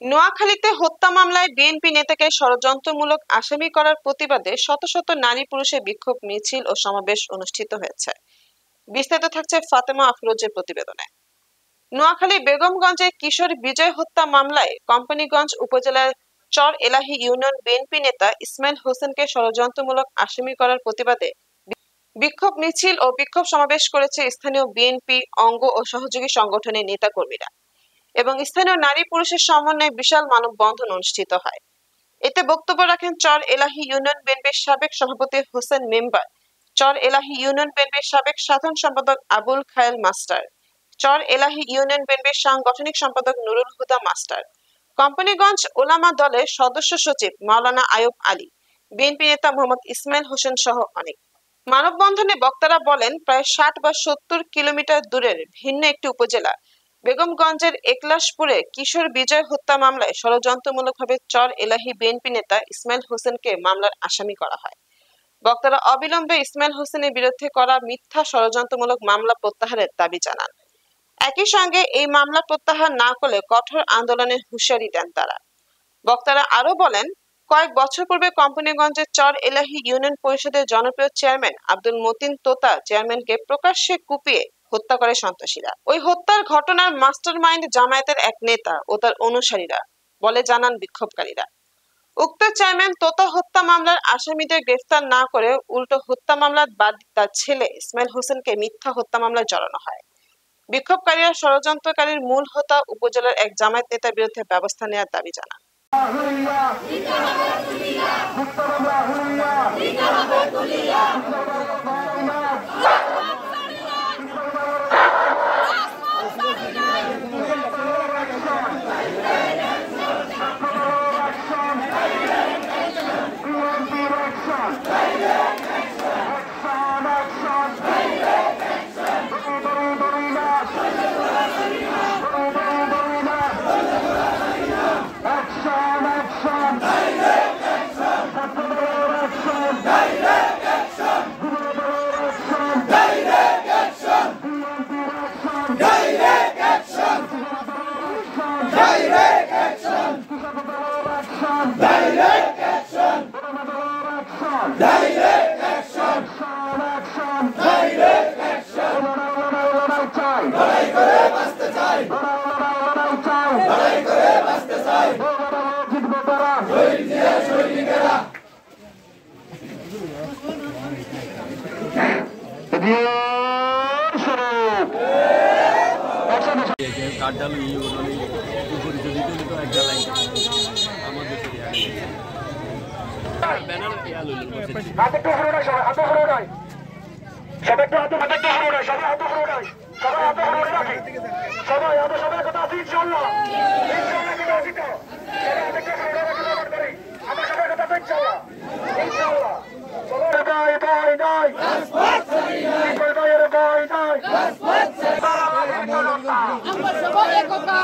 নোয়াখালীতে হত্যা মামলায় বিএনপি নেতাকে ষড়যন্ত্রমূলক আসামি করার প্রতিবাদে শত শত নারী পুরুষের বিক্ষোভ মিছিল ও সমাবেশ অনুষ্ঠিত হয়েছে। বিস্তারিত থাকছে ফাতেমা আফরোজের প্রতিবেদনে। নোয়াখালী বেগমগঞ্জে কিশোর বিজয় হত্যা মামলায় কোম্পানীগঞ্জ উপজেলার চর এলাহি ইউনিয়ন বিএনপি নেতা ইসমাইল হোসেনকে ষড়যন্ত্রমূলক আসামি করার প্রতিবাদে বিক্ষোভ মিছিল ও বিক্ষোভ সমাবেশ করেছে স্থানীয় বিএনপি অঙ্গ ও সহযোগী সংগঠনের নেতাকর্মীরা এবং স্থানীয় নারী পুরুষের সমন্বয়ে বিশাল মানববন্ধন অনুষ্ঠিত হয়। এতে বক্তব্য রাখেন চর এলাহি ইউনিয়ন বিএনপির সাবেক সভাপতি হোসেন মেম্বার, চর এলাহি ইউনিয়ন বিএনপির সাবেক সাধারণ সম্পাদক আবুল খায়েল মাস্টার, চর এলাহি ইউনিয়ন বিএনপির সাংগঠনিক সম্পাদক নুরুল হুদা মাস্টার, কোম্পানীগঞ্জ ওলামা দলের সদস্য সচিব মাওলানা আয়ুব আলী, বিএনপি নেতা মোহাম্মদ ইসমাইল হোসেন সহ অনেক। মানববন্ধনে বক্তারা বলেন, প্রায় 60 বা 70 কিলোমিটার দূরের ভিন্ন একটি উপজেলা বেগমগঞ্জের একলাশপুরে কিশোর বিজয় হত্যা মামলায় ষড়যন্ত্রমূলকভাবে চর এলাহি বিএনপি নেতা ইসমাইল হোসেনকে মামলার আসামি করা হয়। বক্তারা অবিলম্বে ইসমাইল হোসেনের বিরুদ্ধে করা মিথ্যা ষড়যন্ত্রমূলক মামলা প্রত্যাহারের দাবি জানান। একই সঙ্গে এই মামলা প্রত্যাহার না করলে কঠোর আন্দোলনের হুঁশিয়ারি দেন তারা। বক্তারা আরো বলেন, কয়েক বছর পূর্বে কোম্পানীগঞ্জের চর এলাহি ইউনিয়ন পরিষদের জনপ্রিয় চেয়ারম্যান আব্দুল মতিন তোতা চেয়ারম্যানকে প্রকাশ্যে কুপিয়ে হত্যা করে সন্ত্রাসীরা। ওই হত্যার ঘটনার মাস্টারমাইন্ড জামায়াতের এক নেতা ও তার অনুসারীরা বলে জানান বিক্ষোভকারীরা। উক্ত চেয়ারম্যান তোতা হত্যা মামলার আসামিদের গ্রেফতার না করে উল্টো হত্যা মামলার বাদ তার ছেলে ইসমাইল হোসেনকে মিথ্যা হত্যা মামলায় জড়ানো হয়। বিক্ষোভকারীরা ষড়যন্ত্রকারীর মূল হোতা উপজেলার এক জামায়াত নেতার বিরুদ্ধে ব্যবস্থা নেওয়ার দাবি জানান। আমরা সবাই একতা